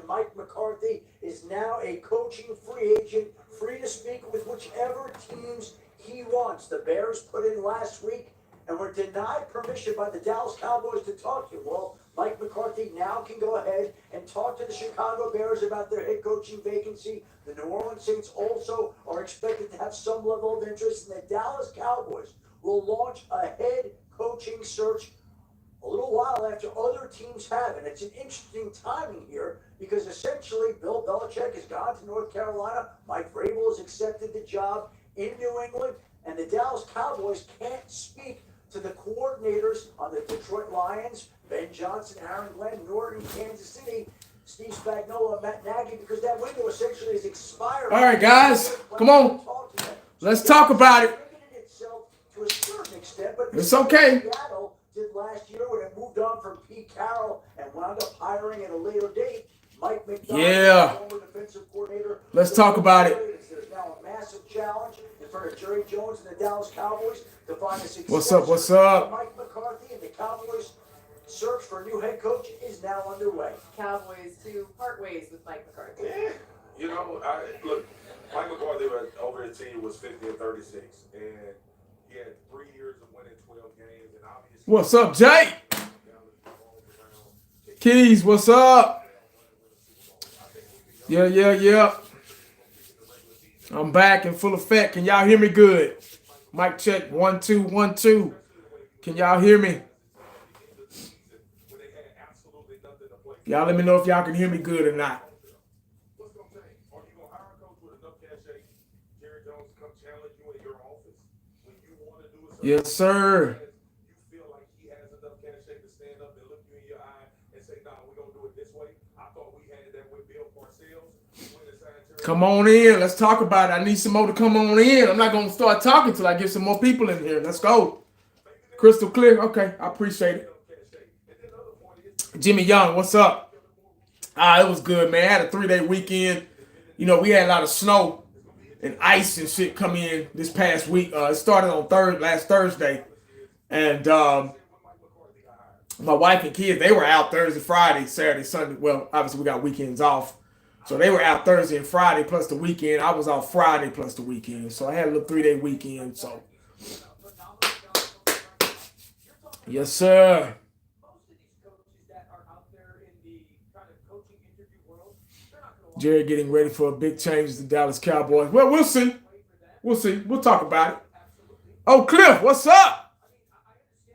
Mike McCarthy is now a coaching free agent, free to speak with whichever teams he wants. The Bears put in last week and were denied permission by the Dallas Cowboys to talk to him. Well, Mike McCarthy now can go ahead and talk to the Chicago Bears about their head coaching vacancy. The New Orleans Saints also are expected to have some level of interest, and the Dallas Cowboys will launch a head coaching search a little while after other teams have. And it's an interesting timing here because essentially Bill Belichick has gone to North Carolina. Mike Vrabel has accepted the job in New England, and the Dallas Cowboys can't speak to the coordinators on the Detroit Lions, Ben Johnson, Aaron Glenn, Norton, Kansas City, Steve Spagnuolo, Matt Nagy, because that window essentially is expired. All right, guys, come on. Let's talk about it. To a certain extent, but it's okay. Seattle did last year when it moved on from Pete Carroll and wound up hiring at a later date Mike McCarthy, former defensive coordinator. Let's talk about it. There's now a massive challenge in front of Jerry Jones and the Dallas Cowboys to find a successor. What's up? Mike McCarthy and the Cowboys search for a new head coach is now underway. Cowboys to part ways with Mike McCarthy. Yeah. You know, look, Mike McCarthy over his team was 50-36, and he had 3 years of winning 12 games, and obviously. What's up, Jay? Keys, what's up? Yeah. I'm back in full effect. Can y'all hear me good? Mic check, 1 2 1 2. Can y'all hear me? Y'all let me know if y'all can hear me good or not. Yes, sir. You feel like he has enough cachet to stand up and look you in your eye and say, "Nah, we're gonna do it this way." I thought we had that with Bill Parcells. Come on in. Let's talk about it. I need some more to come on in. I'm not gonna start talking till I get some more people in here. Let's go. Crystal clear. Okay, I appreciate it. Jimmy Young, what's up? It was good, man. I had a 3-day weekend. You know, we had a lot of snow and ice and shit come in this past week. It started on last Thursday. And my wife and kids, they were out Thursday, Friday, Saturday, Sunday. Well, obviously we got weekends off. So they were out Thursday and Friday plus the weekend. I was off Friday plus the weekend. So I had a little 3-day weekend. So, yes, sir. Jerry getting ready for a big change to the Dallas Cowboys. Well, we'll see. We'll talk about it. Oh, Cliff, what's up?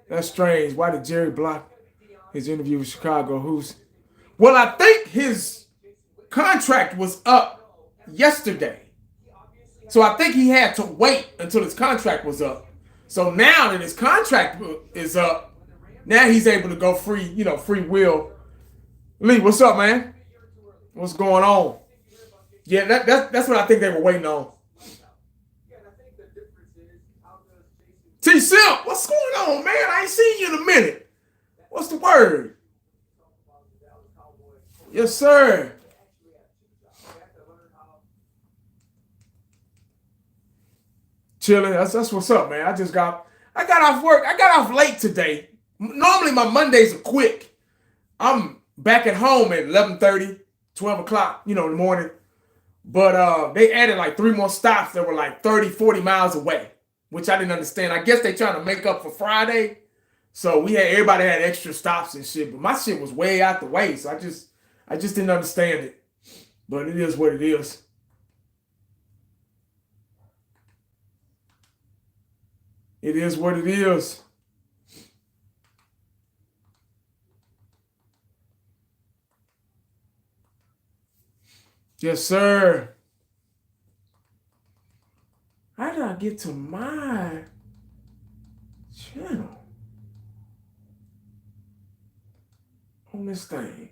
That's strange. Why did Jerry block his interview with Chicago? Well, I think his contract was up yesterday. So I think he had to wait until his contract was up. So now that his contract is up, now he's able to go free, free will. Lee, what's up, man? What's going on? Yeah, that's what I think they were waiting on. T-Simp, what's going on, man? I ain't seen you in a minute. What's the word? Yes, sir. Chilling. That's what's up, man. I got off work. I got off late today. Normally my Mondays are quick. I'm back at home at 11:30. 12 o'clock, in the morning. But they added like 3 more stops that were like 30, 40 miles away, which I didn't understand. I guess they trying to make up for Friday. So everybody had extra stops and shit, but my shit was way out the way. So I just didn't understand it. But it is what it is. It is what it is. Yes, sir. How did I get to my channel on this thing?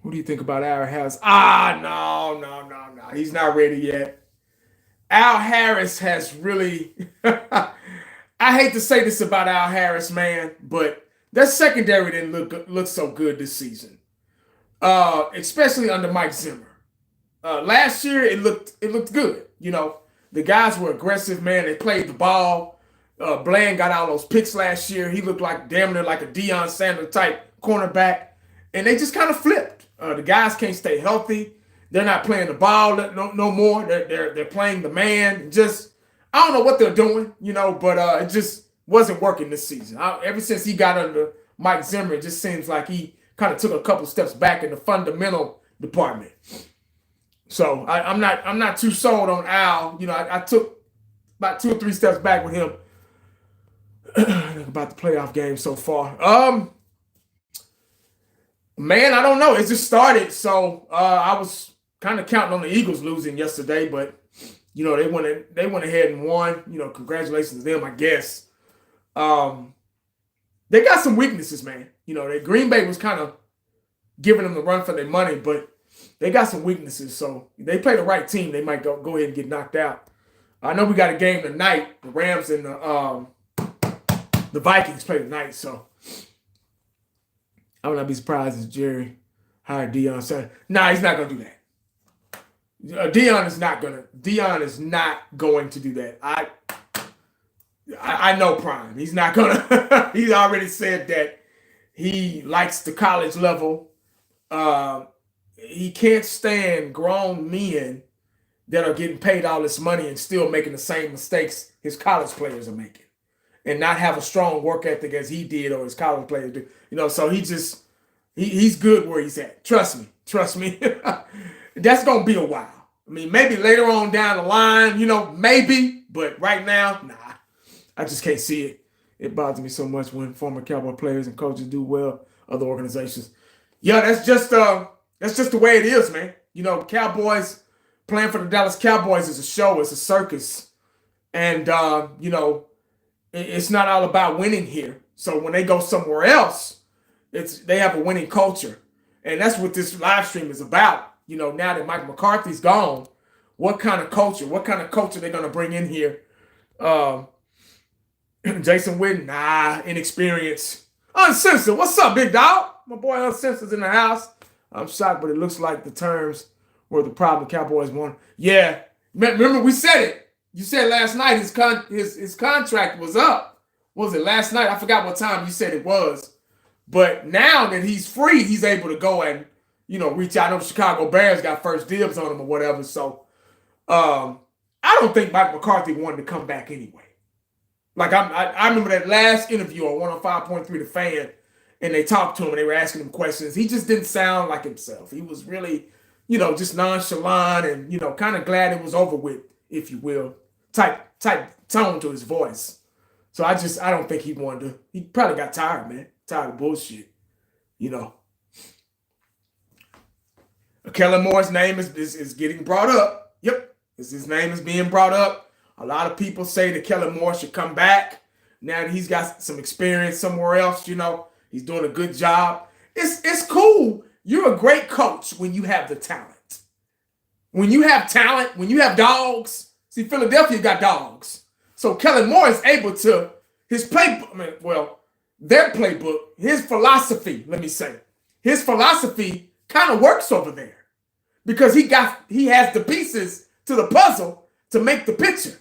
What do you think about Al Harris? No. He's not ready yet. Al Harris has really... I hate to say this about Al Harris, man, but that secondary didn't look so good this season. Especially under Mike Zimmer. Last year, it looked good. The guys were aggressive, man. They played the ball. Bland got all those picks last year. He looked like damn near like a Deion Sanders type cornerback, and they just kind of flipped. The guys can't stay healthy. They're not playing the ball no more. They're playing the man. Just I don't know what they're doing, but it just wasn't working this season. Ever since he got under Mike Zimmer, it just seems like he kind of took a couple steps back in the fundamental department. So I'm not too sold on Al. I took about 2 or 3 steps back with him about the playoff game so far. Man, I don't know. It just started, so I was kind of counting on the Eagles losing yesterday, but they went ahead and won. Congratulations to them, I guess. They got some weaknesses, man. Green Bay was kind of giving them the run for their money, but they got some weaknesses. So they play the right team, they might go ahead and get knocked out. I know we got a game tonight. The Rams and the Vikings play tonight, so I would not be surprised if Jerry hired Deion Sanders. Nah, he's not gonna do that. Deion is not going to do that. I know Prime. He's not gonna. He's already said that he likes the college level. He can't stand grown men that are getting paid all this money and still making the same mistakes his college players are making, and not have a strong work ethic as he did or his college players do. So he's good where he's at. Trust me. That's gonna be a while. I mean, maybe later on down the line, maybe, but right now, nah. I just can't see it. It bothers me so much when former Cowboy players and coaches do well other organizations. Yeah, that's just the way it is, man. Cowboys playing for the Dallas Cowboys is a show, it's a circus. And it's not all about winning here. So when they go somewhere else, they have a winning culture. And that's what this live stream is about. Now that Mike McCarthy's gone, what kind of culture they're going to bring in here? Jason Witten, inexperienced. Uncensored, what's up, big dog? My boy Uncensored's in the house. I'm shocked, but it looks like the terms were the problem. Cowboys won. Yeah, remember we said it. You said last night his contract was up. What was it last night? I forgot what time you said it was. But now that he's free, he's able to go and reach out. I know the Chicago Bears got first dibs on him or whatever. So I don't think Mike McCarthy wanted to come back anyway. Like I remember that last interview on 105.3 The Fan, and they talked to him and they were asking him questions. He just didn't sound like himself. He was really, just nonchalant and, kind of glad it was over with, if you will, type tone to his voice. So I don't think he wanted to. He probably got tired, man. Tired of bullshit, Kellen Moore's name is getting brought up. Yep, his name is being brought up. A lot of people say that Kellen Moore should come back now that he's got some experience somewhere else. He's doing a good job. It's cool. You're a great coach when you have the talent. When you have talent, when you have dogs. See, Philadelphia got dogs. So Kellen Moore is able to, his playbook, their playbook, his philosophy, let me say, his philosophy kind of works over there because he has the pieces to the puzzle to make the picture.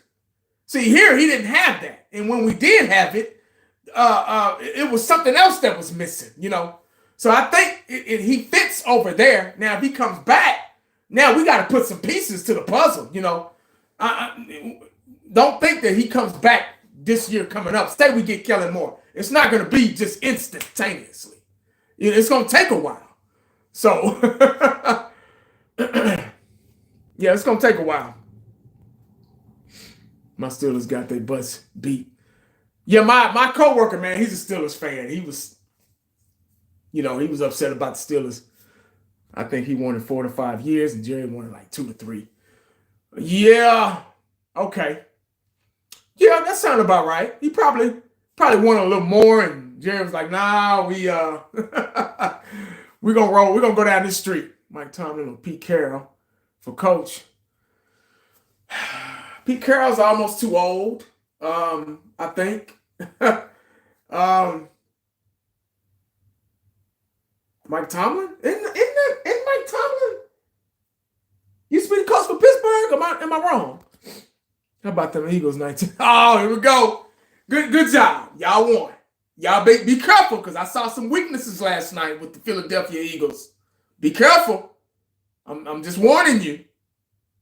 See, here he didn't have that. And when we did have it, it was something else that was missing, So I think he fits over there. Now, if he comes back, now we got to put some pieces to the puzzle, I don't think that he comes back this year coming up. Say we get Kellen Moore. It's not going to be just instantaneously. It's going to take a while. So, yeah, it's going to take a while. My Steelers got their butts beat. Yeah, my coworker, man, he's a Steelers fan. He was, he was upset about the Steelers. I think he wanted 4 to 5 years, and Jerry wanted like 2 to 3. Yeah, okay. Yeah, that sounded about right. He probably wanted a little more, and Jerry was like, "Nah, we're gonna roll. We're gonna go down this street." Mike Tomlin or Pete Carroll for coach. Pete Carroll's almost too old, I think. Mike Tomlin? Isn't Mike Tomlin used to be the coach for Pittsburgh? Am I wrong? How about them Eagles 19? Oh, here we go. Good job. Y'all won. y'all be careful because I saw some weaknesses last night with the Philadelphia Eagles. Be careful. I'm just warning you.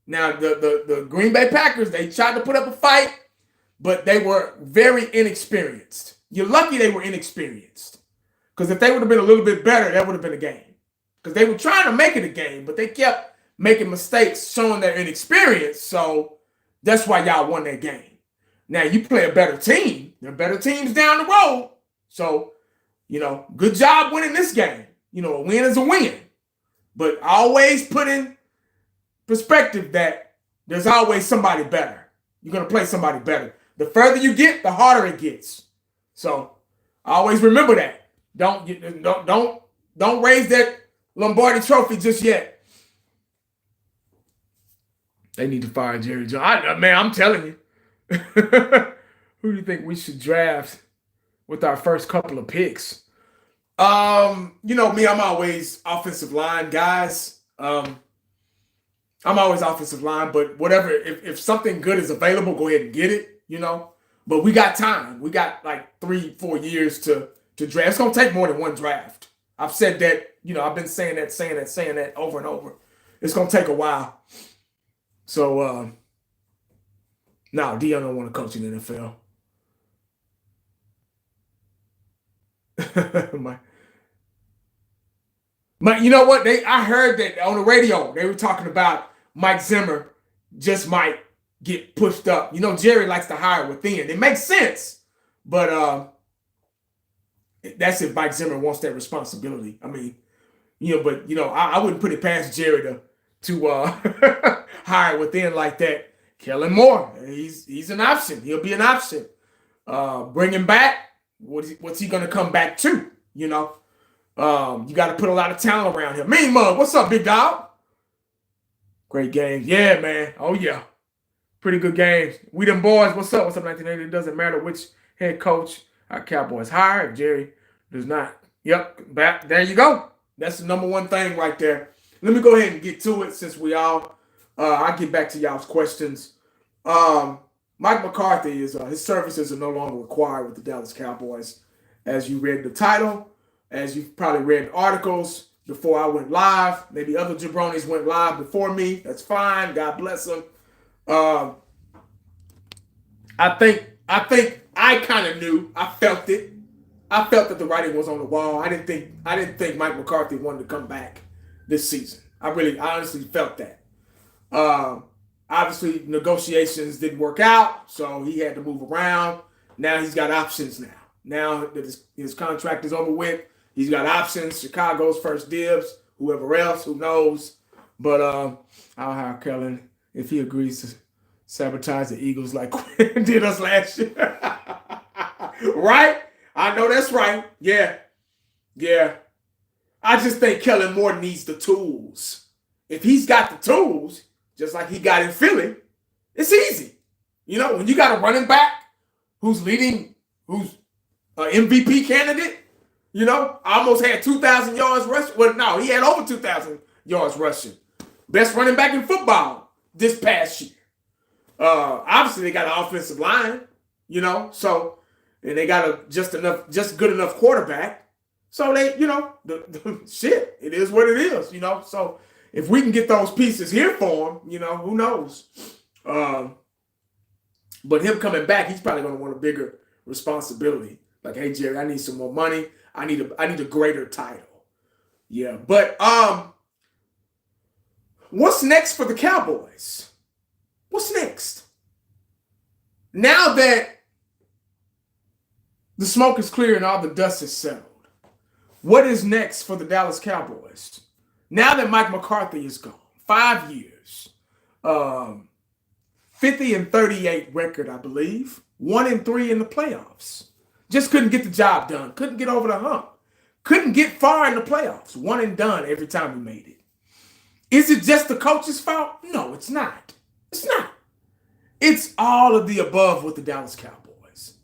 Now, the Green Bay Packers, they tried to put up a fight, but they were very inexperienced. You're lucky they were inexperienced. Because if they would have been a little bit better, that would have been a game. Because they were trying to make it a game, but they kept making mistakes, showing their inexperience. So that's why y'all won that game. Now, you play a better team. There are better teams down the road. So, good job winning this game. A win is a win. But always put in perspective that there's always somebody better. You're going to play somebody better. The further you get, the harder it gets. So always remember that. Don't raise that Lombardi trophy just yet. They need to fire Jerry Jones. I'm telling you. Who do you think we should draft with our first couple of picks? Me, I'm always offensive line, guys. I'm always offensive line, but whatever. If something good is available, go ahead and get it, But we got time. We got like 3-4 years to draft. It's going to take more than one draft. I've said that, I've been saying that over and over. It's going to take a while. So, no, Deion don't want to coach in the NFL. You know what? I heard that on the radio. They were talking about Mike Zimmer just might get pushed up. Jerry likes to hire within. It makes sense. But that's if Mike Zimmer wants that responsibility. I wouldn't put it past Jerry to hire within like that. Kellen Moore, he's an option. He'll be an option. Bring him back. What's he going to come back to? You got to put a lot of talent around him. Mean Mug, what's up, big dog? Great games. Yeah, man. Oh, yeah. Pretty good games. We them boys. What's up? What's up, 1980? It doesn't matter which head coach our Cowboys hire. Jerry does not. Yep. Back. There you go. That's the number one thing right there. Let me go ahead and get to it since we all, I'll get back to y'all's questions. Mike McCarthy, his services are no longer required with the Dallas Cowboys. As you read the title, as you've probably read articles before I went live, maybe other jabronis went live before me. That's fine. God bless them. I think I kind of knew. I felt it. I felt that the writing was on the wall. I didn't think Mike McCarthy wanted to come back this season. I honestly felt that. Obviously, negotiations didn't work out, so he had to move around. Now he's got options now. Now that his contract is over with, he's got options. Chicago's first dibs, whoever else, who knows. But I'll hire Kellen if he agrees to sabotage the Eagles like Quinn did us last year. Right? I know that's right. Yeah. I just think Kellen Moore needs the tools. If he's got the tools, just like he got in Philly, it's easy. When you got a running back who's an MVP candidate, almost had 2,000 yards rushing. Well, no, he had over 2,000 yards rushing. Best running back in football this past year. Obviously, they got an offensive line, so, and they got a just good enough quarterback. So they, shit, it is what it is, So if we can get those pieces here for him, who knows? But him coming back, he's probably going to want a bigger responsibility. Like, hey, Jerry, I need some more money. I need a greater title. Yeah, but what's next for the Cowboys? What's next? Now that the smoke is clear and all the dust is settled, what is next for the Dallas Cowboys? Now that Mike McCarthy is gone, 5 years, 50-38 record, I believe, 1-3 in the playoffs. Just couldn't get the job done. Couldn't get over the hump. Couldn't get far in the playoffs. One and done every time we made it. Is it just the coach's fault? No, it's not. It's not. It's all of the above with the Dallas Cowboys.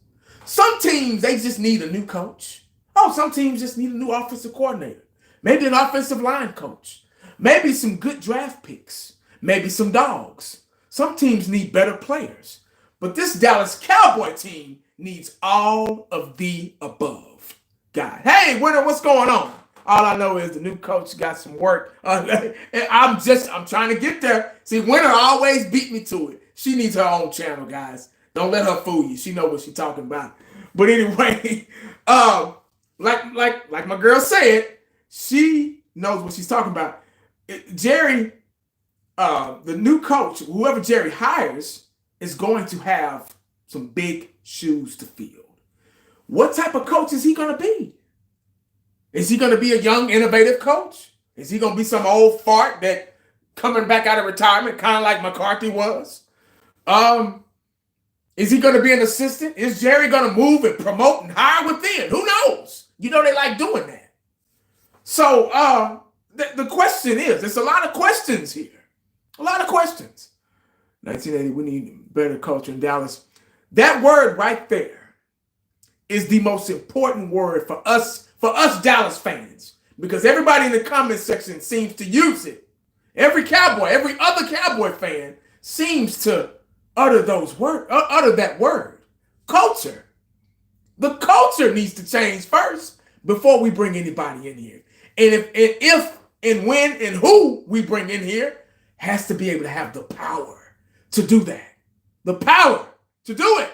Some teams, they just need a new coach. Oh, some teams just need a new offensive coordinator. Maybe an offensive line coach. Maybe some good draft picks. Maybe some dogs. Some teams need better players. But this Dallas Cowboy team needs all of the above. God, hey, winner, what's going on? All I know is the new coach got some work. I'm trying to get there. See, winner always beat me to it. She needs her own channel, guys. Don't let her fool you. She knows what she's talking about. But anyway, like my girl said, she knows what she's talking about. Jerry, the new coach, whoever Jerry hires, is going to have some big shoes to fill. What type of coach is he going to be? Is he going to be a young, innovative coach? Is he going to be some old fart that coming back out of retirement, kind of like McCarthy was? Is he going to be an assistant? Is Jerry going to move and promote and hire within? Who knows? You know they like doing that. So the question is, there's a lot of questions here. A lot of questions. 1980, we need better culture in Dallas. That word right there is the most important word for us Dallas fans, because everybody in the comment section seems to use it. Every other Cowboy fan seems to utter that word. Culture. The culture needs to change first before we bring anybody in here. And if and when and who we bring in here has to be able to have the power to do that. The power to do it.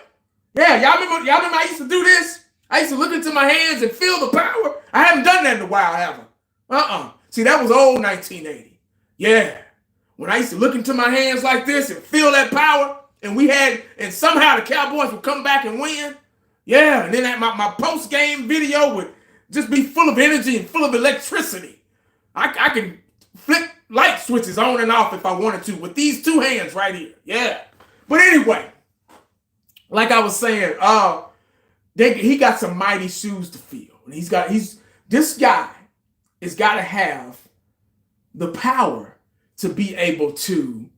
Yeah, y'all remember I used to do this? I used to look into my hands and feel the power. I haven't done that in a while, have I? See, that was old 1980. Yeah. When I used to look into my hands like this and feel that power, and somehow the Cowboys would come back and win. Yeah, and then my post-game video would just be full of energy and full of electricity. I can flip light switches on and off if I wanted to with these two hands right here. Yeah. But anyway, like I was saying, he got some mighty shoes to fill. And this guy has got to have the power to be able to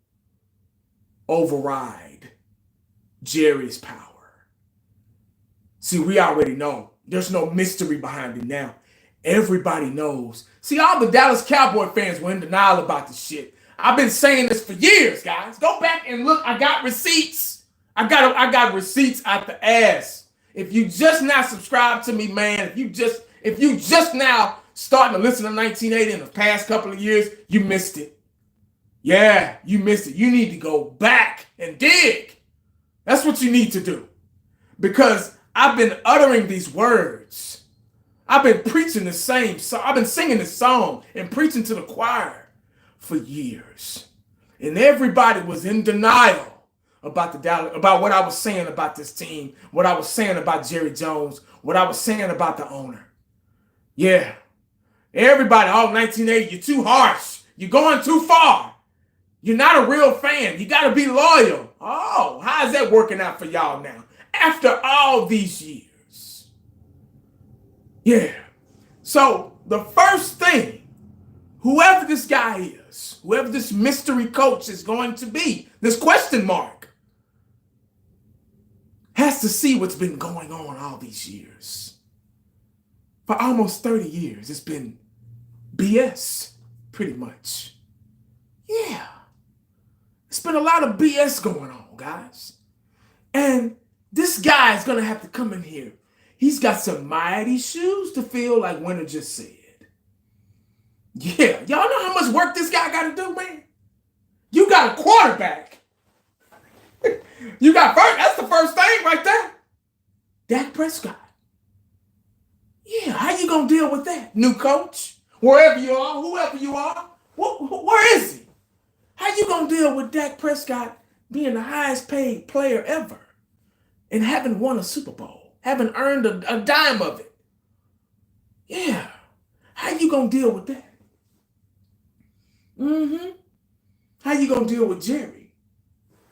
override Jerry's power. See, we already know. There's no mystery behind it now. Everybody knows. See, all the Dallas Cowboy fans were in denial about this shit. I've been saying this for years, guys. Go back and look. I got receipts. I got receipts out the ass. If you just now subscribe to me, man, if you just now starting to listen to 1980 in the past couple of years, you missed it. Yeah, you missed it. You need to go back and dig. That's what you need to do. Because I've been uttering these words. I've been preaching the same song. I've been singing this song and preaching to the choir for years. And everybody was in denial about what I was saying about this team, what I was saying about Jerry Jones, what I was saying about the owner. Yeah. Everybody, 1980, you're too harsh. You're going too far. You're not a real fan. You got to be loyal. Oh, how is that working out for y'all now? After all these years. Yeah. So the first thing, whoever this guy is, whoever this mystery coach is going to be, this question mark, has to see what's been going on all these years. For almost 30 years, it's been BS, pretty much. Yeah. It's been a lot of BS going on, guys. And this guy is going to have to come in here. He's got some mighty shoes to fill, like Winter just said. Yeah. Y'all know how much work this guy got to do, man? You got a quarterback. That's the first thing right there. Dak Prescott. Yeah, how you going to deal with that? New coach, wherever you are, whoever you are, where is he? How you going to deal with Dak Prescott being the highest paid player ever and having won a Super Bowl, having earned a dime of it? Yeah. How you going to deal with that? How you going to deal with Jerry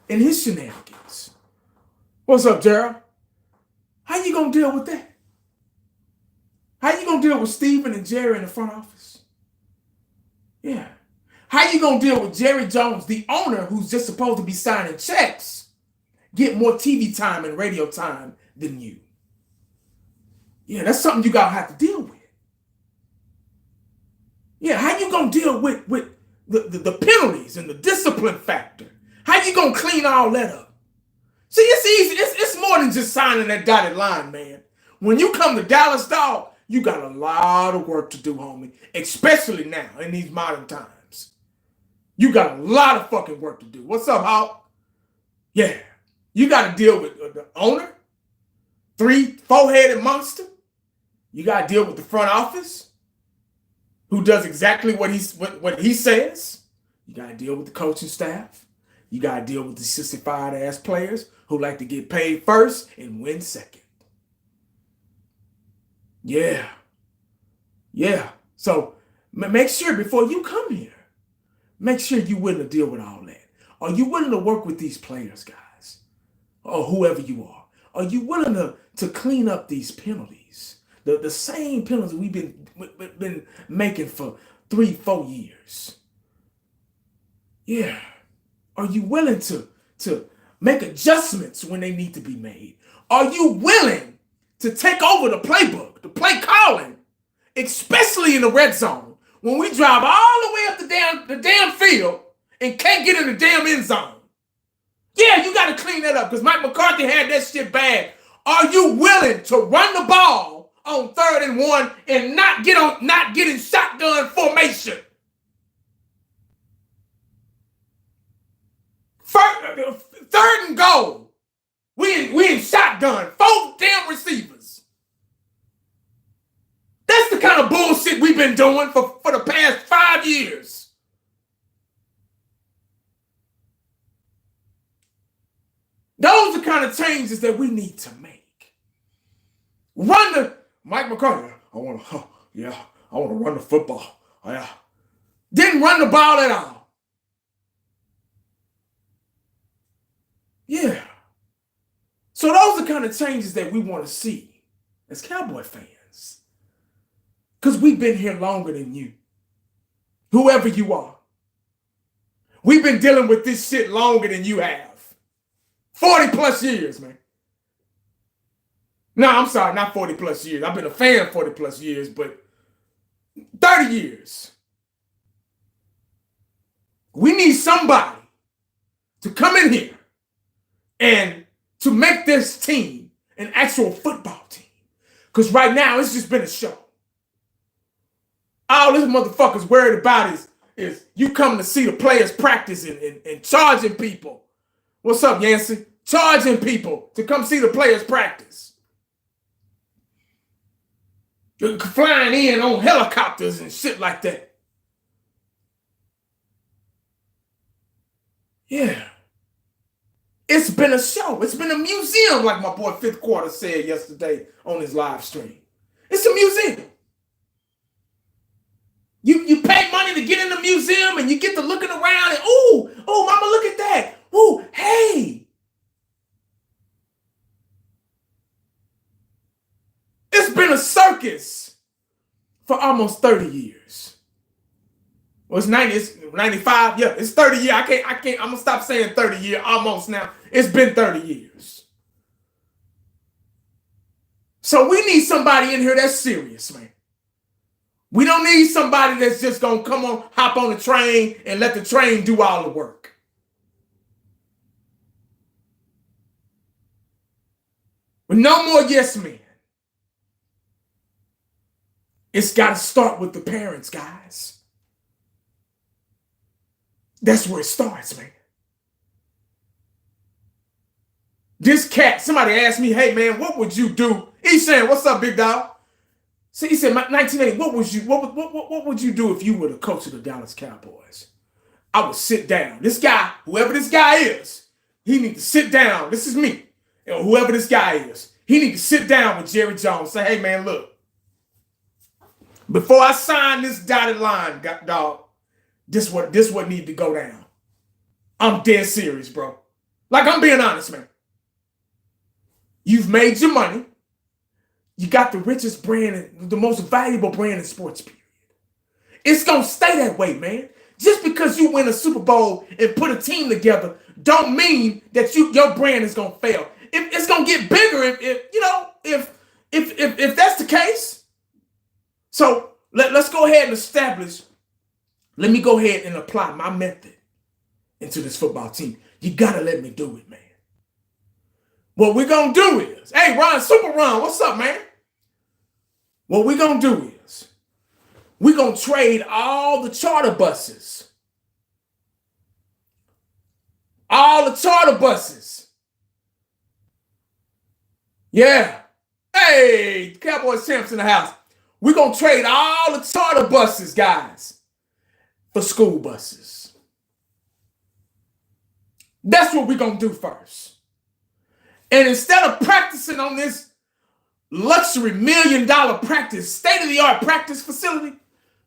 and his shenanigans? What's up, Gerald? How you going to deal with that? How you going to deal with Steven and Jerry in the front office? Yeah. How you going to deal with Jerry Jones, the owner who's just supposed to be signing checks, get more TV time and radio time than you? Yeah, that's something you got to have to deal with. Yeah, how you going to deal with the penalties and the discipline factor? How you going to clean all that up? See, it's easy. It's more than just signing that dotted line, man. When you come to Dallas, dog, you got a lot of work to do, homie. Especially now in these modern times. You got a lot of fucking work to do. What's up, Hawk? Yeah. You got to deal with the owner, 4-headed monster. You got to deal with the front office, who does exactly what he says. You got to deal with the coaching staff. You got to deal with the 65-ass players who like to get paid first and win second. Yeah. Yeah. So make sure before you come here, make sure you're willing to deal with all that. Are you willing to work with these players, guys? Or whoever you are? Are you willing to clean up these penalties? The same penalties we've been making for 3-4 years. Yeah. Are you willing to make adjustments when they need to be made? Are you willing to take over the playbook, the play calling, especially in the red zone, when we drive all the way up the damn field and can't get in the damn end zone? Yeah, you got to clean that up because Mike McCarthy had that shit bad. Are you willing to run the ball on 3rd and 1 and not get in shotgun formation? Third and goal. We in shotgun. 4 damn receivers. That's the kind of bullshit we've been doing for the past 5 years. Those are the kind of changes that we need to make. Mike McCarthy, I want to run the football. Yeah. Didn't run the ball at all. Yeah. So those are kind of changes that we want to see as Cowboy fans. Because we've been here longer than you. Whoever you are. We've been dealing with this shit longer than you have. 40 plus years, man. No, I'm sorry, not 40 plus years. I've been a fan 40 plus years, but 30 years. We need somebody to come in here and to make this team an actual football team. Because right now, it's just been a show. All this motherfucker's worried about is you coming to see the players practice and charging people. What's up, Yancey? Charging people to come see the players practice. You're flying in on helicopters and shit like that. Yeah. It's been a show. It's been a museum, like my boy Fifth Quarter said yesterday on his live stream. It's a museum. You pay money to get in the museum and you get to looking around and, oh, mama, look at that. Oh, hey. It's been a circus for almost 30 years. Well, it's 95. Yeah, it's 30 years. I can't, I'm going to stop saying 30 years almost now. It's been 30 years. So we need somebody in here that's serious, man. We don't need somebody that's just going to hop on the train and let the train do all the work. But no more yes men. It's got to start with the parents, guys. That's where it starts, man. This cat, somebody asked me, hey, man, what would you do? He's saying, what's up, big dog? So he said, 1980, what would you do if you were the coach of the Dallas Cowboys? I would sit down. This guy, whoever this guy is, he need to sit down. This is me. And whoever this guy is, he need to sit down with Jerry Jones. Say, hey, man, look. Before I sign this dotted line, dog, this what need to go down. I'm dead serious, bro. Like, I'm being honest, man. You've made your money. You got the richest brand, the most valuable brand in sports, period. It's going to stay that way, man. Just because you win a Super Bowl and put a team together don't mean that your brand is going to fail. It's going to get bigger if that's the case. So let's go ahead and establish. Let me go ahead and apply my method into this football team. You got to let me do it, man. What we're going to do is, hey, Ron, Super Ron, what's up, man? What we're going to do is, we're going to trade all the charter buses. All the charter buses. Yeah. Hey, Cowboys champs in the house. We're going to trade all the charter buses, guys, for school buses. That's what we're going to do first. And instead of practicing on this luxury $1 million practice, state-of-the-art practice facility,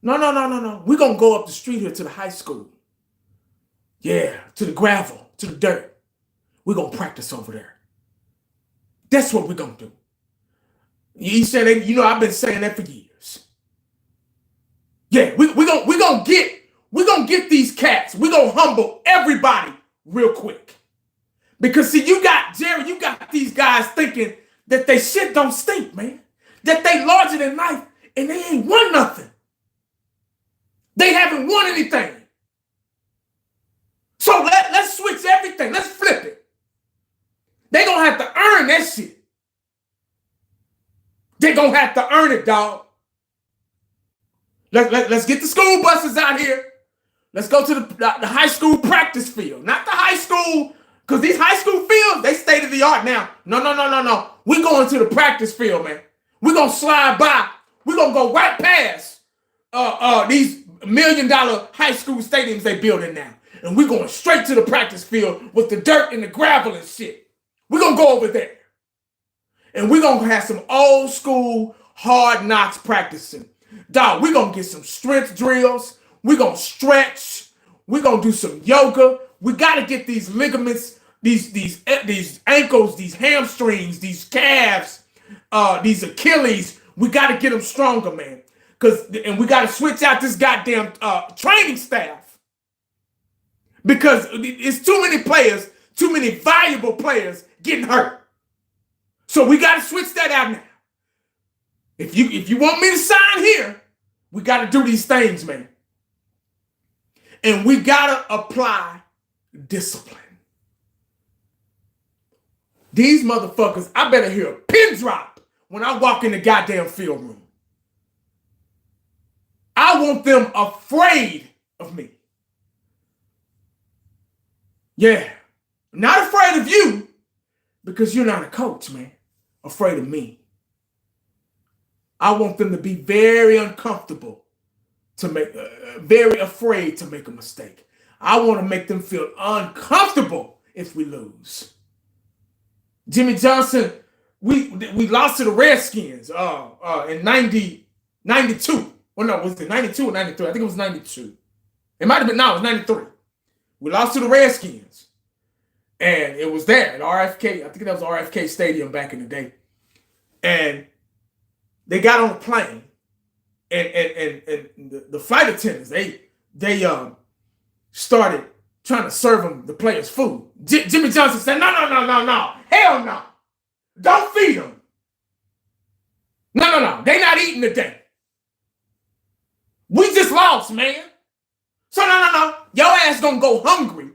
no. We're going to go up the street here to the high school. Yeah, to the gravel, to the dirt. We're going to practice over there. That's what we're going to do. You said, I've been saying that for years. Yeah, we're going to get these cats. We're going to humble everybody real quick. Because see, you got these guys thinking that they shit don't stink, man. That they larger than life and they ain't won nothing. They haven't won anything. So let's switch everything. Let's flip it. They gonna have to earn that shit. They gonna have to earn it, dog. Let's get the school buses out here. Let's go to the high school practice field. Not the high school, because these high school fields, they state of the art now. No. We're going to the practice field, man. We're gonna slide by. We're gonna go right past these $1 million high school stadiums they building now. And we're going straight to the practice field with the dirt and the gravel and shit. We're going to go over there. And we're going to have some old school hard knocks practicing. Dog, we're going to get some strength drills. We're going to stretch. We're going to do some yoga. We got to get these ligaments, these ankles, these hamstrings, these calves, these Achilles. We got to get them stronger, man. And we got to switch out this goddamn training staff. Because it's too many players, too many valuable players getting hurt. So we got to switch that out now. If you want me to sign here, we got to do these things, man. And we got to apply discipline. These motherfuckers, I better hear a pin drop when I walk in the goddamn field room. I want them afraid of me. Yeah, not afraid of you because you're not a coach, man. Afraid of me. I want them to be very uncomfortable very afraid to make a mistake. I want to make them feel uncomfortable if we lose. Jimmy Johnson, we lost to the Redskins in 92. Well, no, was it 92 or 93? I think it was 92. It might have been, no, it was 93. We lost to the Redskins. And it was there at RFK. I think that was RFK Stadium back in the day. And they got on a plane. And the flight attendants, they started trying to serve them, the players, food. Jimmy Johnson said, no. Hell no. Don't feed them. No. They not eating today. We just lost, man. So no. Your ass gonna go hungry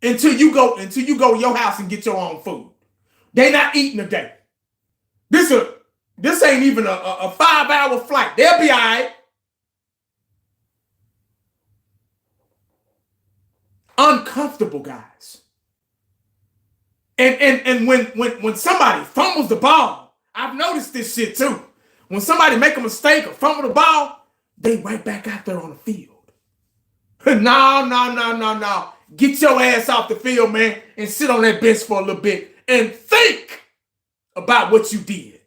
until you go to your house and get your own food. They not eating today. This ain't even a 5-hour flight. They'll be all right. Uncomfortable guys. And when somebody fumbles the ball, I've noticed this shit too. When somebody make a mistake or fumble the ball, they right back out there on the field. No. Get your ass off the field, man, and sit on that bench for a little bit and think about what you did.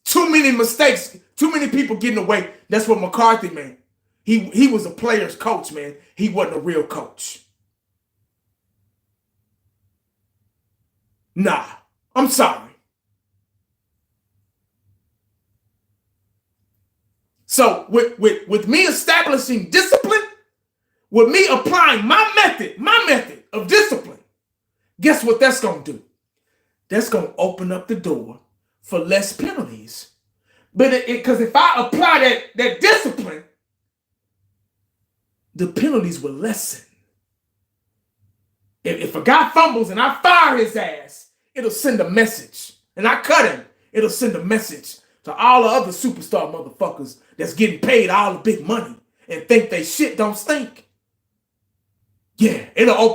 Too many mistakes, too many people getting away. That's what McCarthy, man. He was a player's coach, man. He wasn't a real coach. Nah, I'm sorry. So with me establishing discipline, with me applying my method of discipline, guess what that's going to do? That's going to open up the door for less penalties. But because if I apply that discipline, the penalties will lessen. If a guy fumbles and I fire his ass, it'll send a message. And I cut him. It'll send a message to all the other superstar motherfuckers that's getting paid all the big money and think they shit don't stink. Yeah, it'll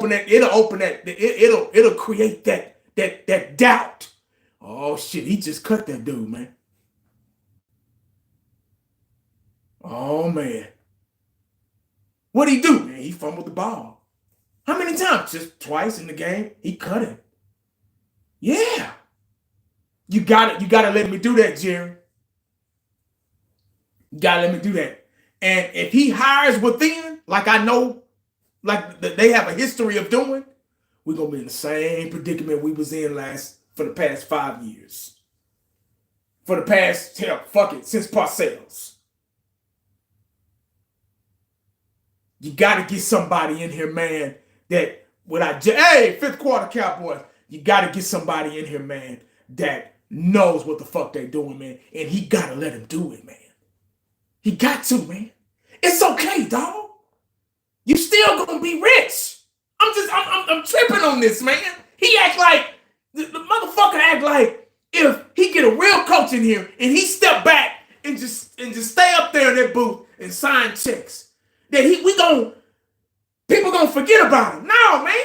create that doubt. Oh shit, he just cut that dude, man. Oh man. What'd he do, man? He fumbled the ball. How many times? Just twice in the game. He cut him. Yeah. You gotta let me do that, Jerry. You gotta let me do that. And if he hires within, like I know, like they have a history of doing, we're gonna be in the same predicament we was in for the past 5 years. For the past, since Parcells. You got to get somebody in here, man, that hey, fifth quarter Cowboys, you got to get somebody in here, man, that knows what the fuck they doing, man. And he got to let him do it, man. He got to, man. It's okay, dog. You still going to be rich. I'm tripping on this, man. He act like, the motherfucker act like if he get a real coach in here and he step back and just stay up there in that booth and sign checks, that people gonna forget about him. No, man.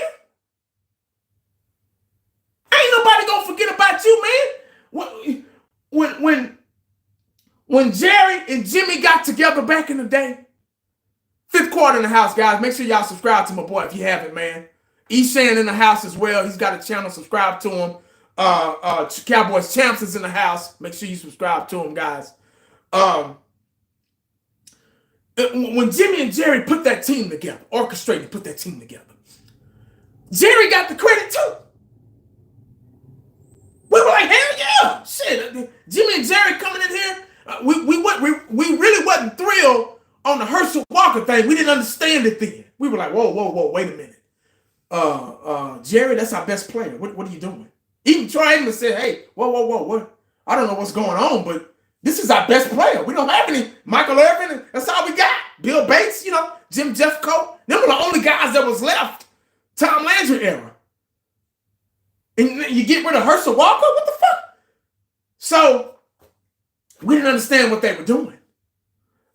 Ain't nobody gonna forget about you, man. When Jerry and Jimmy got together back in the day, fifth quarter in the house, guys. Make sure y'all subscribe to my boy if you haven't, man. Eshan in the house as well. He's got a channel. Subscribe to him. Cowboys Champs is in the house. Make sure you subscribe to him, guys. When Jimmy and Jerry put that team together, orchestrated, put that team together, Jerry got the credit too. We were like, hell yeah, shit. Jimmy and Jerry coming in here, we really wasn't thrilled on the Herschel Walker thing. We didn't understand it then. We were like, whoa, wait a minute. Jerry, that's our best player. What are you doing? Even Troy Aikman said, hey, whoa, I don't know what's going on, but this is our best player. We don't have any Michael Irvin. That's all we got. Bill Bates, Jim Jeffcoat. Them were the only guys that was left. Tom Landry era. And you get rid of Herschel Walker? What the fuck? So, we didn't understand what they were doing.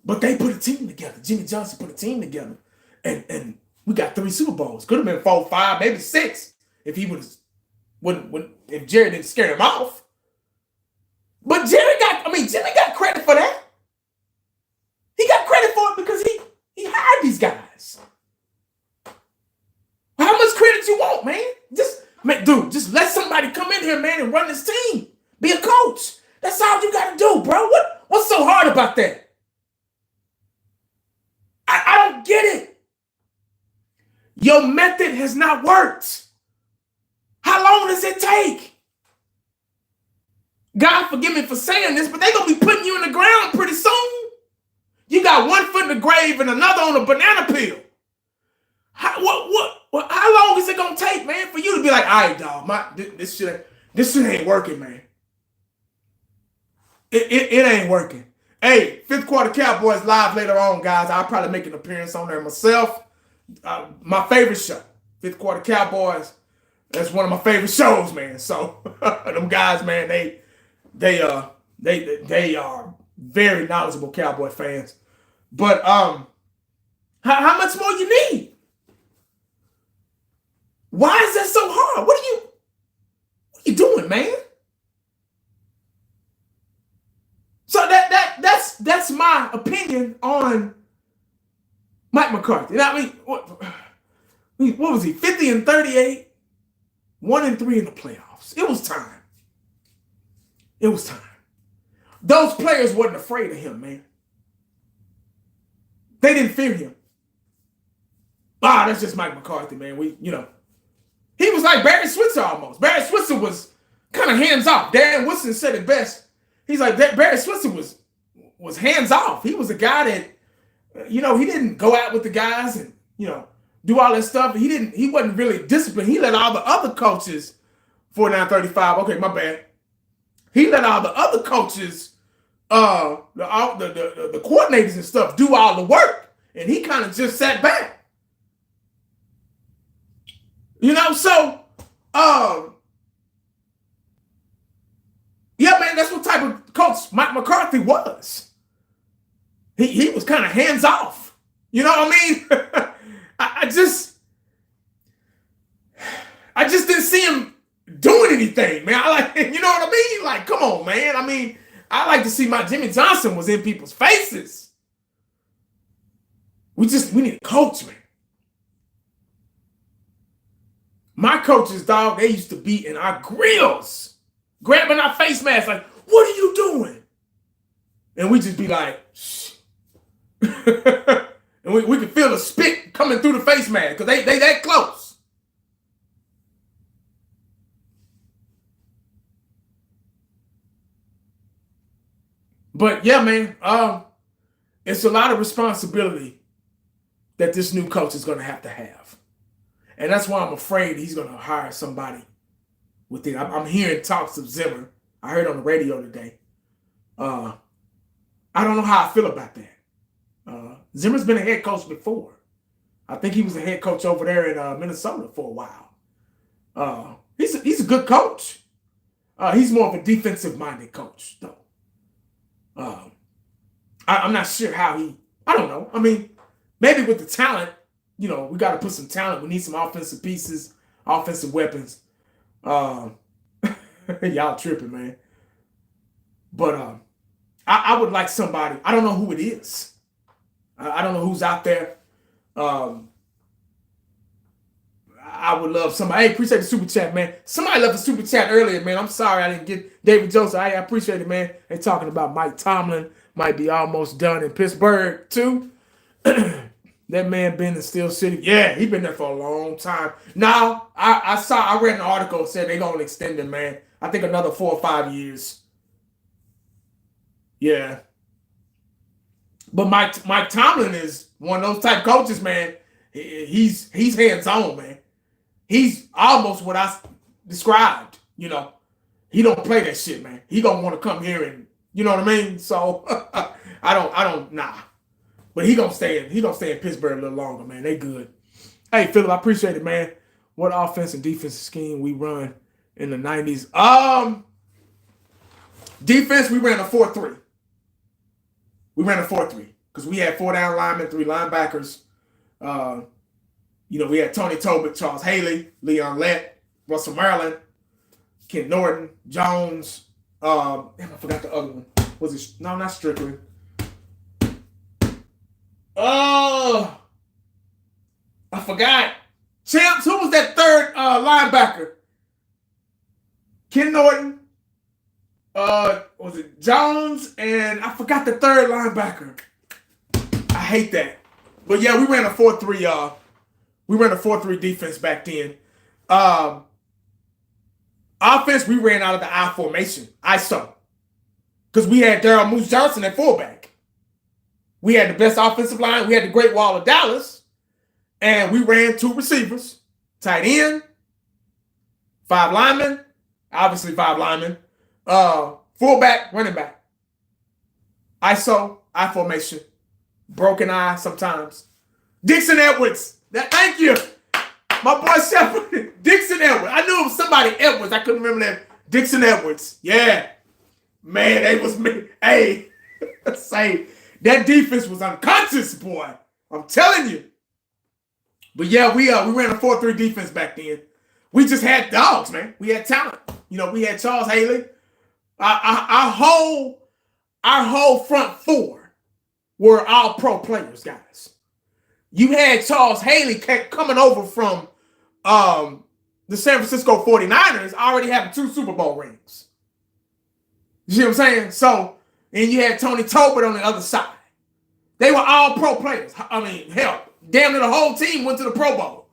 But they put a team together. Jimmy Johnson put a team together. And we got 3 Super Bowls. Could have been 4, 5, maybe 6 if he if Jerry didn't scare him off. But Jimmy got credit for that. He got credit for it because he hired these guys. How much credit you want, man? Just let somebody come in here, man, and run this team. Be a coach. That's all you got to do, bro. What's so hard about that? I don't get it. Your method has not worked. How long does it take? God forgive me for saying this, but they're going to be putting you in the ground pretty soon. You got one foot in the grave and another on a banana peel. How long is it going to take, man, for you to be like, all right, dog, this shit ain't working, man. It ain't working. Hey, fifth quarter Cowboys live later on, guys. I'll probably make an appearance on there myself. My favorite show, fifth quarter Cowboys. That's one of my favorite shows, man. So them guys, man, they are very knowledgeable Cowboy fans. But how much more you need? Why is that so hard? What are you doing, man? So that's my opinion on Mike McCarthy. What was he? 50-38, 1-3 in the playoffs. It was time. It was time. Those players wasn't afraid of him, man. They didn't fear him. That's just Mike McCarthy, man. He was like Barry Switzer almost. Barry Switzer was kind of hands off. Dan Woodson said it best. He's like, Barry Switzer was hands off. He was a guy that, he didn't go out with the guys and, do all that stuff. He wasn't really disciplined. He let all the other coaches, 49-35, okay, my bad. He let all the other coaches, the coordinators and stuff do all the work. And he kind of just sat back. So Yeah, man, that's what type of coach Mike McCarthy was. He was kind of hands off. You know what I mean? I just didn't see him doing anything, man. You know what I mean? Like, come on, man. I mean, I like to see my Jimmy Johnson was in people's faces. We need a coach, man. My coaches, dog, they used to be in our grills, grabbing our face masks, like, what are you doing? And we just be like, shh. And we could feel the spit coming through the face mask because they that close. But yeah, man, it's a lot of responsibility that this new coach is going to have. And that's why I'm afraid he's going to hire somebody with it. I'm hearing talks of Zimmer. I heard on the radio today. I don't know how I feel about that. Zimmer's been a head coach before. I think he was a head coach over there in Minnesota for a while. He's a good coach. He's more of a defensive-minded coach, though. I'm not sure how I don't know. I mean, maybe with the talent, we got to put some talent. We need some offensive pieces, offensive weapons. Y'all tripping, man. But I would like somebody. I don't know who it is. I don't know who's out there. I would love somebody. Hey, appreciate the super chat, man. Somebody left a super chat earlier, man. I'm sorry I didn't get David Joseph. I appreciate it, man. They talking about Mike Tomlin might be almost done in Pittsburgh too. That man been in Steel City. Yeah, he been there for a long time. Now, I read an article that said they're gonna extend him, man. I think another 4 or 5 years. Yeah. But Mike Tomlin is one of those type coaches, man. He's hands-on, man. He's almost what I described, He don't play that shit, man. He gonna want to come here and, you know what I mean? So nah. But he gonna stay in Pittsburgh a little longer, man. They good. Hey, Philip, I appreciate it, man. What offense and defensive scheme we run in the 90s? Defense, we ran a 4-3. We ran a 4-3 because we had 4 down linemen, 3 linebackers. We had Tony Tobit, Charles Haley, Leon Lett, Russell Maryland, Ken Norton, Jones. I forgot the other one. Was it? No, not Strickland. Oh, I forgot. Champs, who was that third linebacker? Ken Norton. Was it Jones? And I forgot the third linebacker. I hate that. But yeah, we ran a 4-3, y'all. We ran a 4-3 defense back then. Offense, we ran out of the I formation, ISO. Because we had Darryl Moose Johnson at fullback. We had the best offensive line. We had the Great Wall of Dallas. And we ran 2 receivers, tight end, 5 linemen, obviously 5 linemen, fullback, running back. ISO, I formation, broken eye sometimes. Dixon Edwards, thank you. My boy Shepard, Dixon Edwards. I knew it was somebody Edwards. I couldn't remember that. Dixon Edwards, yeah. Man, they was me. Hey, say that defense was unconscious, boy. I'm telling you. But yeah, we ran a 4-3 defense back then. We just had dogs, man. We had talent. We had Charles Haley. Our whole front 4 were all pro players, guys. You had Charles Haley coming over from the San Francisco 49ers, already having 2 Super Bowl rings. You see what I'm saying? So, and you had Tony Tobit on the other side. They were all pro players. I mean, hell, damn near the whole team went to the Pro Bowl.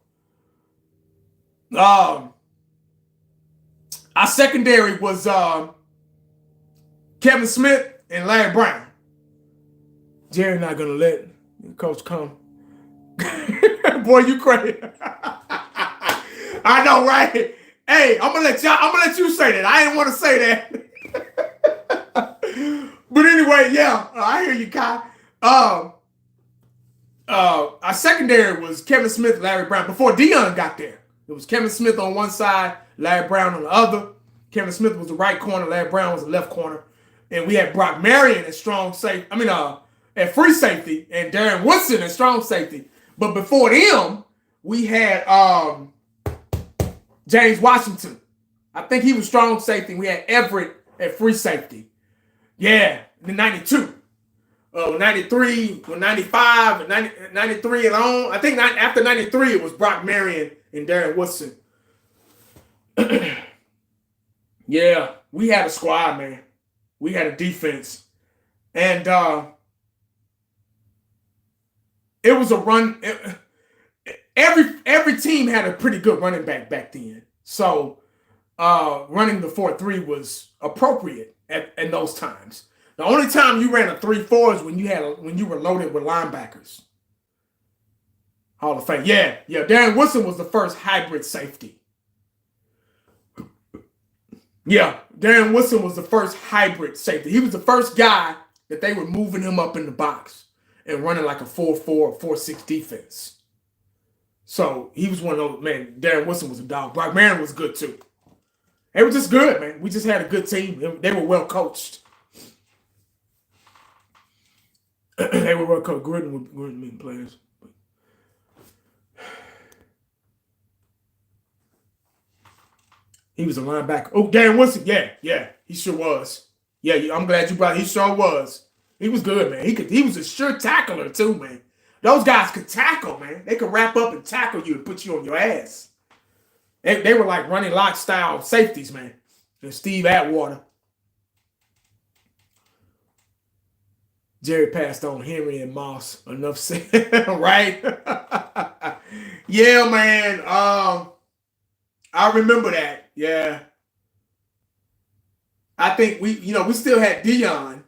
Our secondary was Kevin Smith and Larry Brown. Jerry not gonna let coach come. Boy, you crazy. I know, right? Hey, I'm gonna let you say that. I didn't want to say that. But anyway, yeah, I hear you, Kai. Our secondary was Kevin Smith, Larry Brown. Before Deion got there, it was Kevin Smith on one side, Larry Brown on the other. Kevin Smith was the right corner. Larry Brown was the left corner. And we had Brock Marion at strong safety. At free safety, and Darren Woodson at strong safety. But before them, we had James Washington. I think he was strong safety. We had Everett at free safety. Yeah, in 92. 93, 95, 93 and on. I think after 93, it was Brock Marion and Darren Woodson. Yeah, we had a squad, man. We had a defense. And it was a run. Every team had a pretty good running back then. So running the 4-3 was appropriate at those times. The only time you ran a 3-4 is when you were loaded with linebackers. Hall of Fame. Yeah. Darren Woodson was the first hybrid safety. Yeah, Darren Woodson was the first hybrid safety. He was the first guy that they were moving him up in the box and running like a 4-4 or 4-6 defense. So he was one of those, man, Darren Woodson was a dog. Brock Marion was good too. They were just good, man. We just had a good team. They were well coached. They were well coached. Gruden players. He was a linebacker. Oh, Darren Woodson. Yeah. He sure was. Yeah, I'm glad you brought it. He sure was. He was good, man. He was a sure tackler too, man. Those guys could tackle, man. They could wrap up and tackle you and put you on your ass. They were like running lock style safeties, man. And Steve Atwater. Jerry passed on Henry and Moss. Enough said, right? Yeah, man. I remember that. Yeah. I think we still had Dion.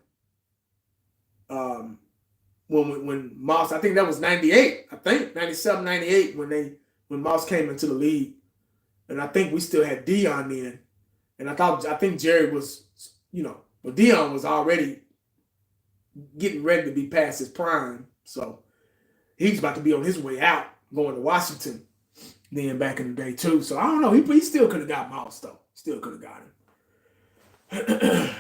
When Moss, I think that was 98. I think 97, 98 when Moss came into the league. And I think we still had Dion then. And I think Jerry was, but Dion was already getting ready to be past his prime. So he's about to be on his way out, going to Washington then back in the day too. So I don't know. He still could have got Moss though. Still could have got him.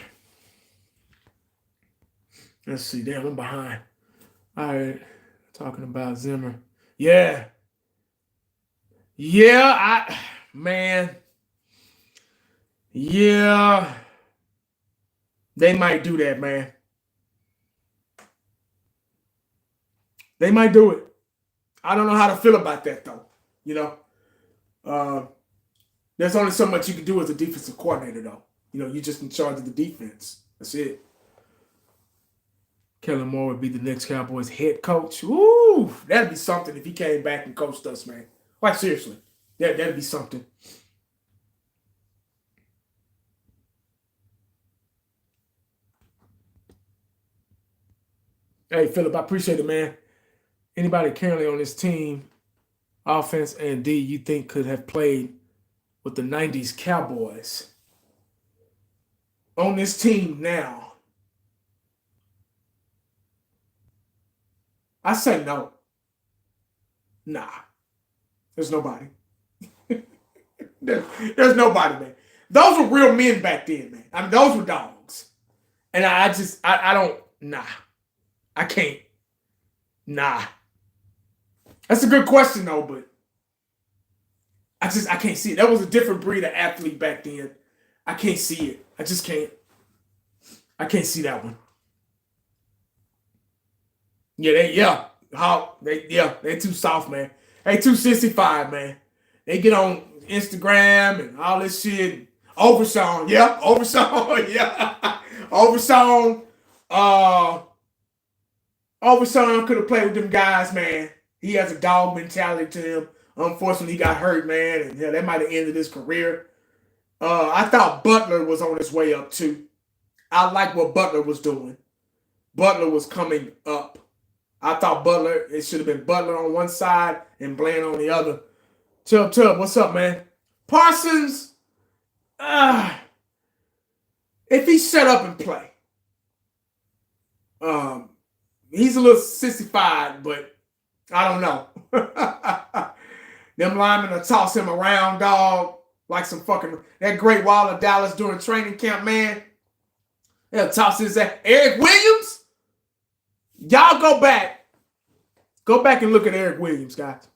Let's see. Damn, I'm behind. All right. Talking about Zimmer. Yeah. Yeah, man. Yeah. They might do that, man. They might do it. I don't know how to feel about that, though. There's only so much you can do as a defensive coordinator, though. You're just in charge of the defense. That's it. Kellen Moore would be the next Cowboys head coach. Ooh, that'd be something if he came back and coached us, man. Like, seriously. That'd be something. Hey, Philip, I appreciate it, man. Anybody currently on this team, offense and D, you think could have played with the 90s Cowboys? On this team now, I say no. Nah. There's nobody. There's nobody, man. Those were real men back then, man. I mean, those were dogs. And I don't, nah. I can't. Nah. That's a good question, though, but I can't see it. That was a different breed of athlete back then. I can't see it. I just can't. I can't see that one. Yeah, they too soft, man. They too 65, man. They get on Instagram and all this shit. Overshawn, yeah. Overshawn, yeah. Overshawn could have played with them guys, man. He has a dog mentality to him. Unfortunately, he got hurt, man, and that might have ended his career. I thought Butler was on his way up, too. I like what Butler was doing. Butler was coming up. I thought it should have been Butler on one side and Bland on the other. Tub, what's up, man? Parsons, if he shut up and play, he's a little sissified, but I don't know. Them linemen will toss him around, dog. like some fucking that Great Wall of Dallas during training camp, man. They'll toss his ass. Eric Williams. Y'all go back. Go back and look at Eric Williams, guys.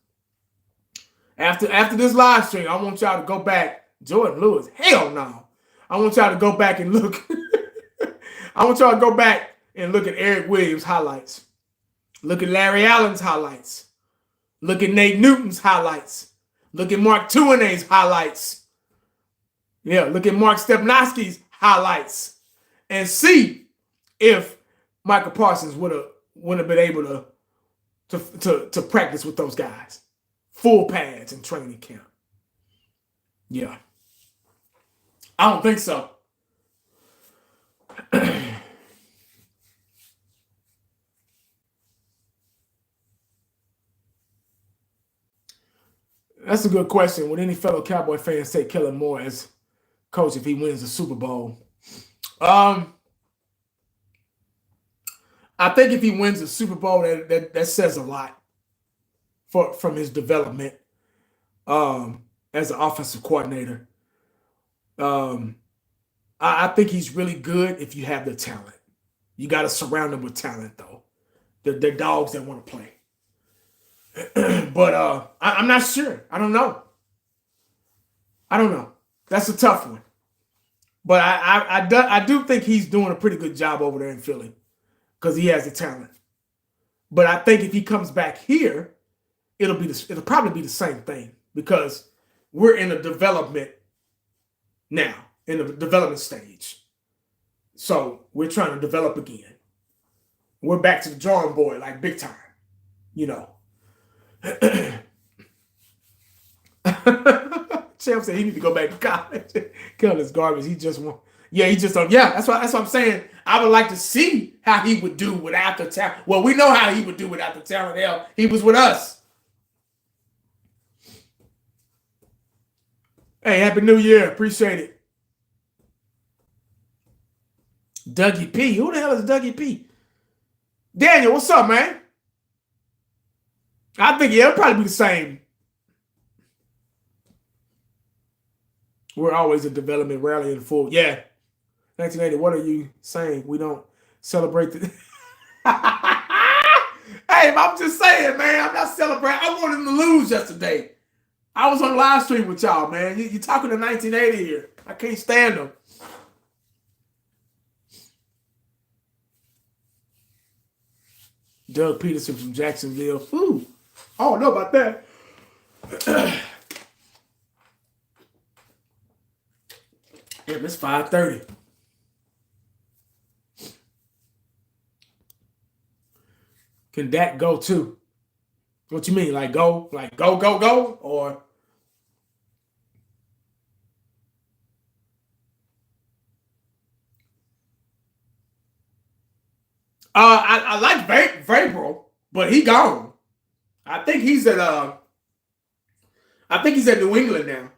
After this live stream, I want y'all to go back. Jordan Lewis, hell no. I want y'all to go back and look. I want y'all to go back and look at Eric Williams' highlights. Look at Larry Allen's highlights. Look at Nate Newton's highlights. Look at Mark Tuinei's highlights. Yeah, look at Mark Stepnoski's highlights. And see if Michael Parsons would have been able to practice with those guys. Full pads in training camp. Yeah. I don't think so. That's a good question. Would any fellow Cowboy fans take Kellen Moore as coach if he wins the Super Bowl? I think if he wins the Super Bowl, that says a lot from his development as an offensive coordinator. I think he's really good if you have the talent. You got to surround him with talent, though. They're dogs that want to play. But I'm not sure. I don't know. That's a tough one. But I do think he's doing a pretty good job over there in Philly because he has the talent. But I think if he comes back here, it'll probably be the same thing because we're in a development now, in the development stage. So we're trying to develop again. We're back to the drawing board, like big time, you know. Champ said he need to go back to college. Kill his garbage. He just want. Yeah, he just don't. Yeah, that's what I'm saying. I would like to see how he would do without the talent. Well, we know how he would do without the talent. Hell, he was with us. Hey, Happy New Year. Appreciate it. Dougie P. Who the hell is Dougie P? Daniel, what's up, man? I think, it'll probably be the same. We're always in development, rally in full. Yeah. 1980, what are you saying? We don't celebrate the... Hey, I'm just saying, man. I'm not celebrating. I wanted him to lose yesterday. I was on live stream with y'all, man. You're talking to 1980 here. I can't stand them. Doug Peterson from Jacksonville. Ooh. I don't know about that. Yeah, it's 5:30. Can Dak go too? What you mean? Like go? Like go? Or I like Vrabel, but he gone. I think he's at New England now.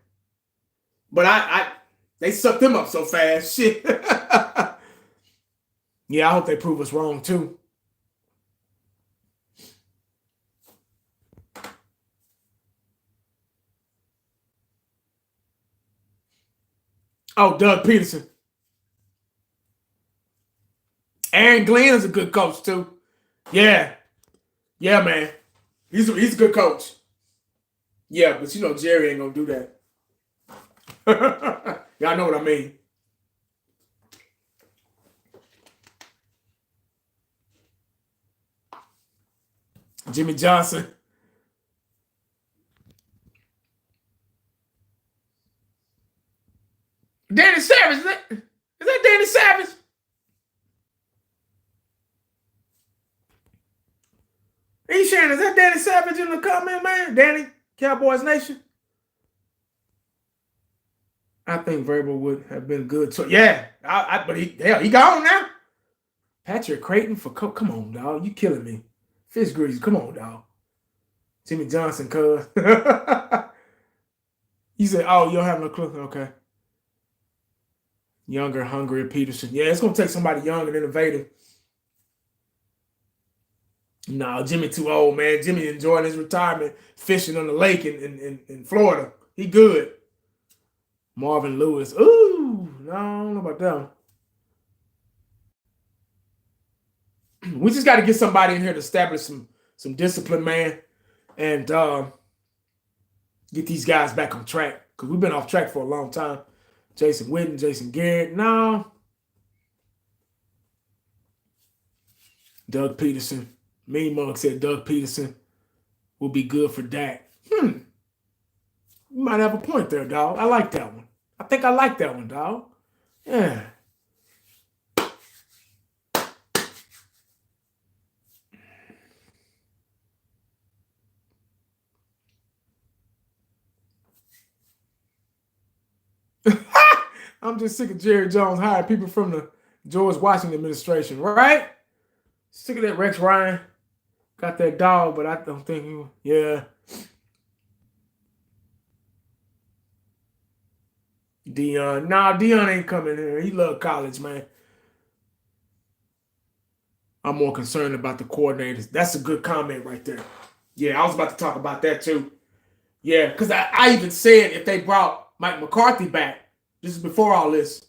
But they sucked him up so fast. Shit. Yeah, I hope they prove us wrong too. Oh, Doug Peterson. Aaron Glenn is a good coach too. Yeah. Yeah, man. He's a good coach. Yeah, but you know Jerry ain't gonna do that. Y'all know what I mean. Jimmy Johnson. Danny Savage, is that Danny Savage? Hey, Shannon, is that Danny Savage in the comment, man? Danny, Cowboys Nation? I think Vrabel would have been good. So yeah, but he gone now. Patrick Creighton for come on, dog. You killing me. Fish Grease, come on, dog. Jimmy Johnson, cuz. He said, oh, you don't have no clue. Okay. Younger, hungrier Peterson. Yeah, it's going to take somebody young and innovative. No, Jimmy too old, man. Jimmy enjoying his retirement, fishing on the lake in Florida. He good. Marvin Lewis. Ooh, no, I don't know about that one. We just got to get somebody in here to establish some discipline, man, and get these guys back on track because we've been off track for a long time. Jason Witten, Jason Garrett, no. Doug Peterson. Mean Mug said Doug Peterson will be good for Dak. You might have a point there, dog. I like that one. I think I like that one, dog. Yeah. I'm just sick of Jerry Jones hiring people from the George Washington administration, right? Sick of that Rex Ryan. Got that dog, but I don't think he, yeah. Dion. Nah, Dion ain't coming here. He love college, man. I'm more concerned about the coordinators. That's a good comment right there. Yeah, I was about to talk about that too. Yeah, because I even said if they brought Mike McCarthy back, this is before all this,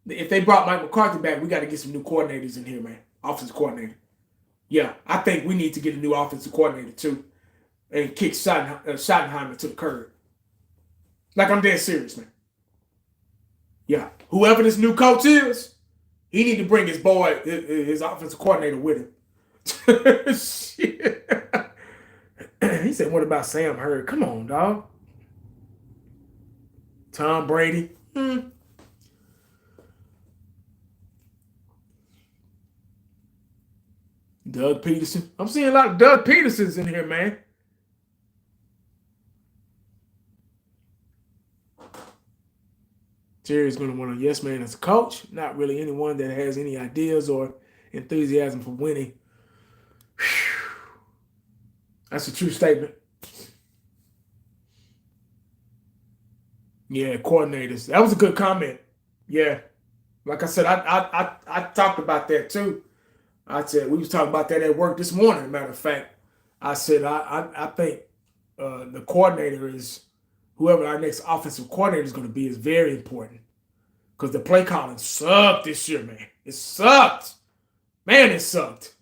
if they brought Mike McCarthy back, we got to get some new coordinators in here, man. Offensive coordinator. Yeah, I think we need to get a new offensive coordinator too and kick Schottenheimer to the curb. Like, I'm dead serious, man. Yeah, whoever this new coach is, he need to bring his boy, his offensive coordinator with him. Shit. He said, what about Sam Hurd? Come on, dog. Tom Brady. Doug Peterson. I'm seeing a lot of Doug Petersons in here, man. Jerry's going to want a yes man as a coach. Not really anyone that has any ideas or enthusiasm for winning. That's a true statement. Yeah, coordinators. That was a good comment. Yeah. Like I said, I talked about that too. I said, we was talking about that at work this morning, as a matter of fact. I said, I think the coordinator is, whoever our next offensive coordinator is going to be, is very important. Because the play calling sucked this year, man. It sucked. Man, it sucked.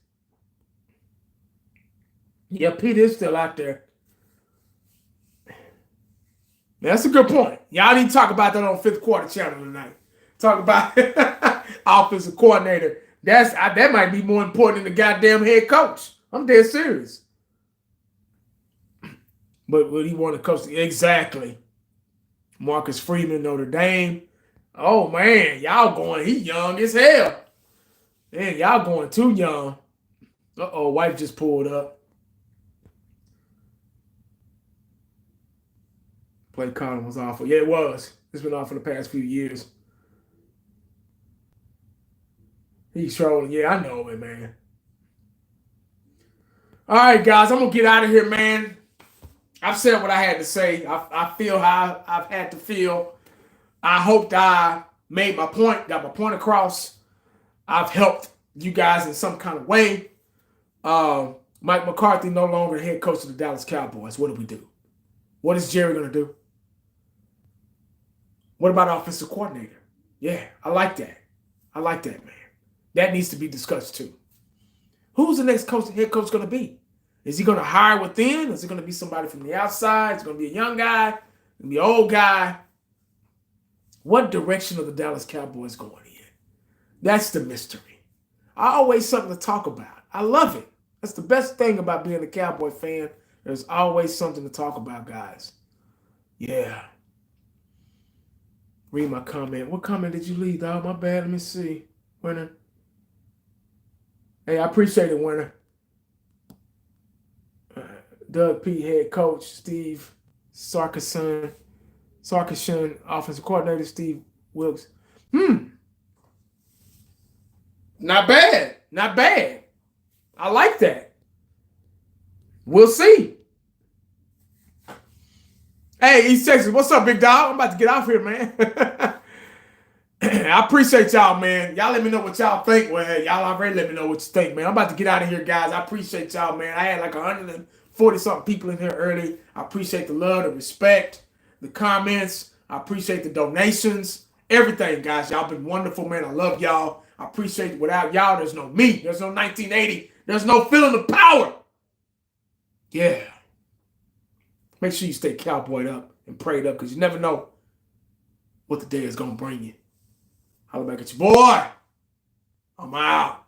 Yeah, Pete is still out there. That's a good point. Y'all need to talk about that on Fifth Quarter channel tonight. Talk about offensive coordinator. That might be more important than the goddamn head coach. I'm dead serious. But would he want to coach? Exactly. Marcus Freeman, Notre Dame. Oh, man. Y'all going, he young as hell. Man, y'all going too young. Uh-oh, wife just pulled up. Play calling was awful. Yeah, it was. It's been off for the past few years. He's trolling. Yeah, I know it, man. All right, guys, I'm going to get out of here, man. I've said what I had to say. I feel how I've had to feel. I hoped I made my point, got my point across. I've helped you guys in some kind of way. Mike McCarthy no longer head coach of the Dallas Cowboys. What do we do? What is Jerry going to do? What about offensive coordinator? Yeah, I like that. I like that, man. That needs to be discussed too. Who's the next head coach going to be? Is he going to hire within? Is it going to be somebody from the outside? Is it going to be a young guy? Going to be an old guy? What direction are the Dallas Cowboys going in? That's the mystery. Always something to talk about. I love it. That's the best thing about being a Cowboy fan. There's always something to talk about, guys. Yeah. Read my comment. What comment did you leave, dog? My bad. Let me see. Winner. Hey, I appreciate it, Winner. Doug P. head coach, Steve Sarkisian, offensive coordinator, Steve Wilkes. Not bad. Not bad. I like that. We'll see. Hey, East Texas, what's up, big dog? I'm about to get off here, man. I appreciate y'all, man. Y'all let me know what y'all think. Well, y'all already let me know what you think, man. I'm about to get out of here, guys. I appreciate y'all, man. I had like 140-something people in here early. I appreciate the love, the respect, the comments. I appreciate the donations. Everything, guys. Y'all been wonderful, man. I love y'all. I appreciate it. Without y'all, there's no me. There's no 1980. There's no feeling of power. Yeah. Make sure you stay cowboyed up and prayed up because you never know what the day is going to bring you. Holla back at your boy. I'm out.